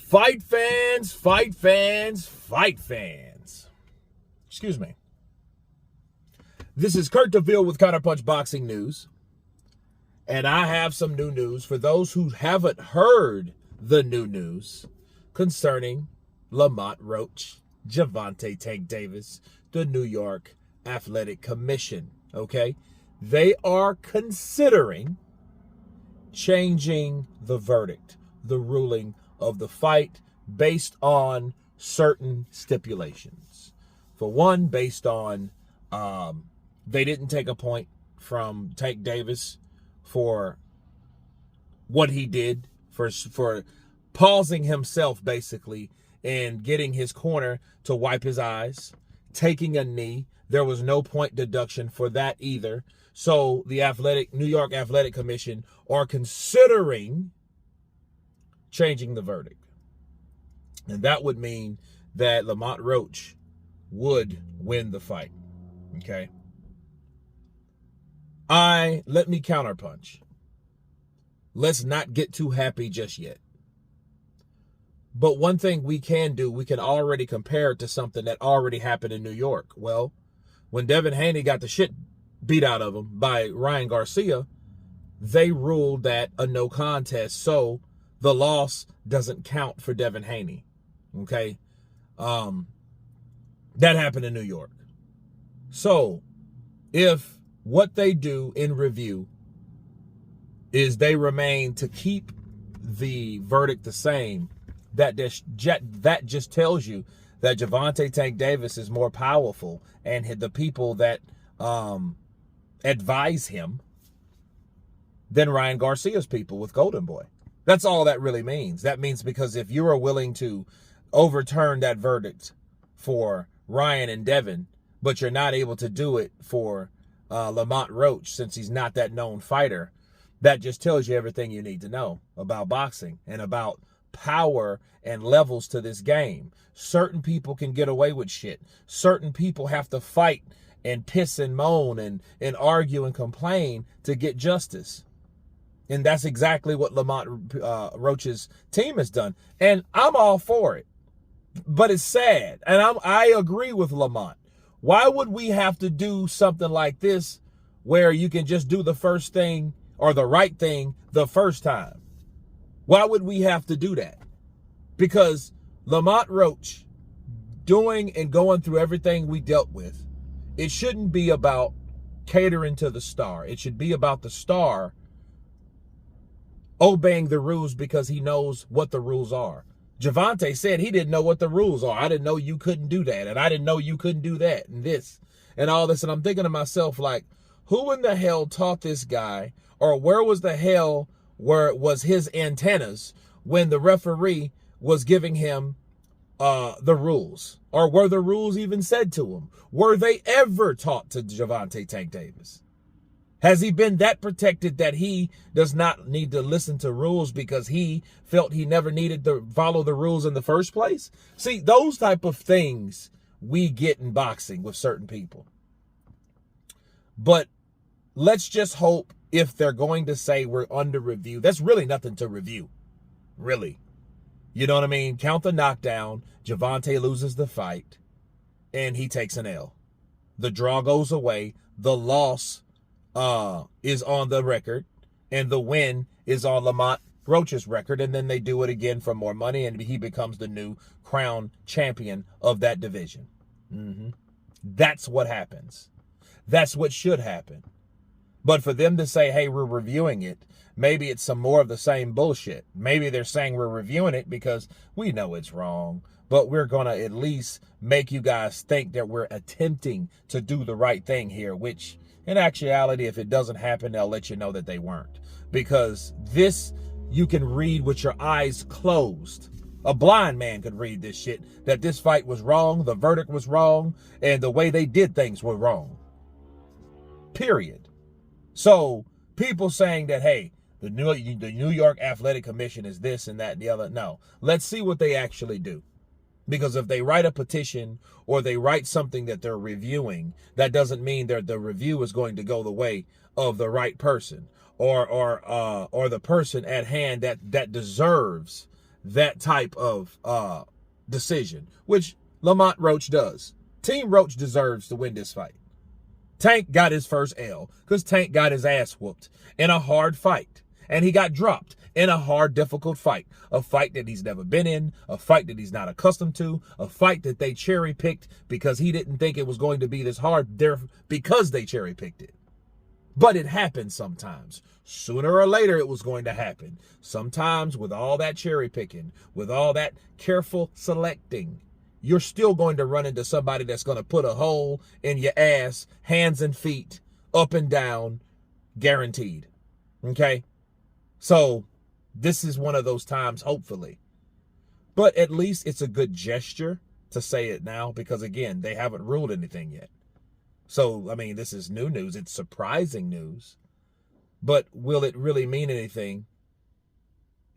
Fight fans, fight fans, fight fans. Excuse me. This is Kurt DeVille with Counterpunch Boxing News. And I have some new news for those who haven't heard the new news concerning Lamont Roach, Gervonta Tank Davis, the New York Athletic Commission. Okay? They are considering changing the verdict, the ruling of the fight based on certain stipulations. For one, based on they didn't take a point from Tank Davis for what he did, for pausing himself basically and getting his corner to wipe his eyes, taking a knee. There was no point deduction for that either. So the New York Athletic Commission are considering changing the verdict. And that would mean that Lamont Roach would win the fight. Okay? Let me counterpunch. Let's not get too happy just yet. But one thing we can do, we can already compare it to something that already happened in New York. Well, when Devin Haney got the shit beat out of him by Ryan Garcia, they ruled that a no contest, so the loss doesn't count for Devin Haney. Okay? That happened in New York. So, if what they do in review is they remain to keep the verdict the same, that just tells you that Gervonta Tank Davis is more powerful, and the people that advise him than Ryan Garcia's people with Golden Boy. That's all that really means. That means because if you are willing to overturn that verdict for Ryan and Devin, but you're not able to do it for Lamont Roach since he's not that known fighter, that just tells you everything you need to know about boxing and about power and levels to this game. Certain people can get away with shit. Certain people have to fight and piss and moan and argue and complain to get justice. And that's exactly what Lamont Roach's team has done. And I'm all for it. But it's sad. And I agree with Lamont. Why would we have to do something like this where you can just do the first thing or the right thing the first time? Why would we have to do that? Because Lamont Roach doing and going through everything we dealt with, it shouldn't be about catering to the star. It should be about the star obeying the rules because he knows what the rules are. Gervonta said he didn't know what the rules are. I didn't know you couldn't do that, and I didn't know you couldn't do that, and this, and all this. And I'm thinking to myself, like, who in the hell taught this guy, or where was the hell where it was his antennas when the referee was giving him the rules? Or were the rules even said to him? Were they ever taught to Gervonta Tank Davis? Has he been that protected that he does not need to listen to rules because he felt he never needed to follow the rules in the first place? See, those type of things we get in boxing with certain people. But let's just hope if they're going to say we're under review, that's really nothing to review. Really. You know what I mean? Count the knockdown. Gervonta loses the fight and he takes an L. The draw goes away. The loss is on the record, and the win is on Lamont Roach's record, and then they do it again for more money, and he becomes the new crown champion of that division. That's what happens. That's what should happen. But for them to say, hey, we're reviewing it, maybe it's some more of the same bullshit. Maybe they're saying we're reviewing it because we know it's wrong, but we're going to at least make you guys think that we're attempting to do the right thing here, which in actuality, if it doesn't happen, they'll let you know that they weren't. Because this, you can read with your eyes closed. A blind man could read this shit, that this fight was wrong, the verdict was wrong, and the way they did things were wrong. Period. So, people saying that, hey, the New York Athletic Commission is this and that and the other. No. Let's see what they actually do. Because if they write a petition or they write something that they're reviewing, that doesn't mean that the review is going to go the way of the right person or the person at hand that deserves that type of decision, which Lamont Roach does. Team Roach deserves to win this fight. Tank got his first L because Tank got his ass whooped in a hard fight. And he got dropped in a hard, difficult fight. A fight that he's never been in, a fight that he's not accustomed to, a fight that they cherry-picked because he didn't think it was going to be this hard because they cherry-picked it. But it happens sometimes. Sooner or later, it was going to happen. Sometimes with all that cherry-picking, with all that careful selecting, you're still going to run into somebody that's going to put a hole in your ass, hands and feet, up and down, guaranteed. Okay? So this is one of those times, hopefully. But at least it's a good gesture to say it now because, again, they haven't ruled anything yet. So, I mean, this is new news. It's surprising news. But will it really mean anything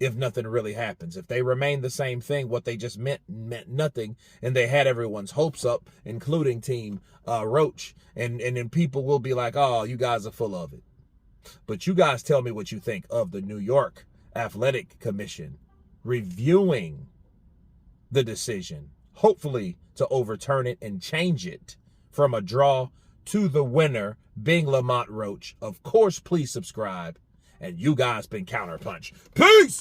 if nothing really happens? If they remain the same thing, what they just meant nothing, and they had everyone's hopes up, including Team Roach, and then people will be like, oh, you guys are full of it. But you guys tell me what you think of the New York Athletic Commission reviewing the decision, hopefully to overturn it and change it from a draw to the winner being Lamont Roach. Of course, please subscribe. And you guys been Counterpunch. Peace!